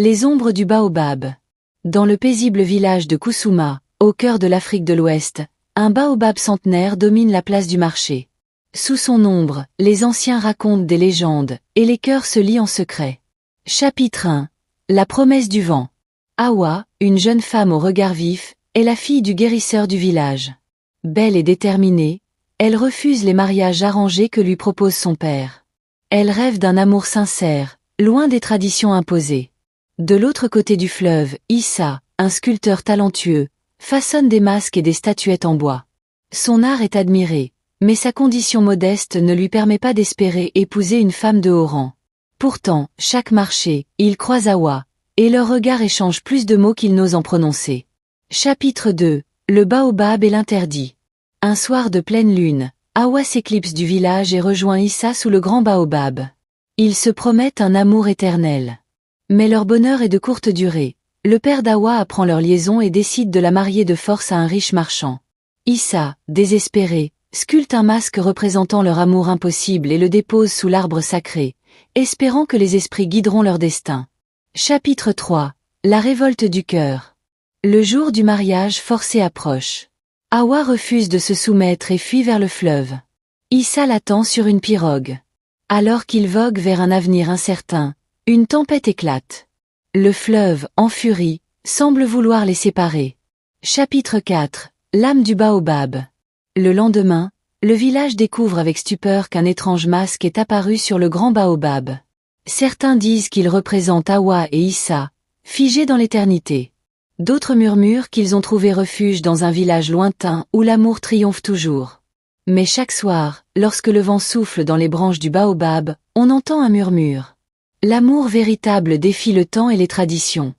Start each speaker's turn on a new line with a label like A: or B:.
A: Les ombres du baobab. Dans le paisible village de Kusuma, au cœur de l'Afrique de l'Ouest, un baobab centenaire domine la place du marché. Sous son ombre, les anciens racontent des légendes, et les cœurs se lient en secret. Chapitre 1. La promesse du vent. Awa, une jeune femme au regard vif, est la fille du guérisseur du village. Belle et déterminée, elle refuse les mariages arrangés que lui propose son père. Elle rêve d'un amour sincère, loin des traditions imposées. De l'autre côté du fleuve, Issa, un sculpteur talentueux, façonne des masques et des statuettes en bois. Son art est admiré, mais sa condition modeste ne lui permet pas d'espérer épouser une femme de haut rang. Pourtant, chaque marché, il croise Awa, et leur regard échange plus de mots qu'ils n'osent en prononcer. Chapitre 2. Le baobab et l'interdit. Un soir de pleine lune, Awa s'éclipse du village et rejoint Issa sous le grand baobab. Ils se promettent un amour éternel. Mais leur bonheur est de courte durée. Le père d'Awa apprend leur liaison et décide de la marier de force à un riche marchand. Issa, désespéré, sculpte un masque représentant leur amour impossible et le dépose sous l'arbre sacré, espérant que les esprits guideront leur destin. Chapitre 3. La révolte du cœur. Le jour du mariage forcé approche. Awa refuse de se soumettre et fuit vers le fleuve. Issa l'attend sur une pirogue. Alors qu'il vogue vers un avenir incertain, une tempête éclate. Le fleuve, en furie, semble vouloir les séparer. Chapitre 4. L'âme du baobab. Le lendemain, le village découvre avec stupeur qu'un étrange masque est apparu sur le grand baobab. Certains disent qu'il représente Awa et Issa, figés dans l'éternité. D'autres murmurent qu'ils ont trouvé refuge dans un village lointain où l'amour triomphe toujours. Mais chaque soir, lorsque le vent souffle dans les branches du baobab, on entend un murmure. L'amour véritable défie le temps et les traditions.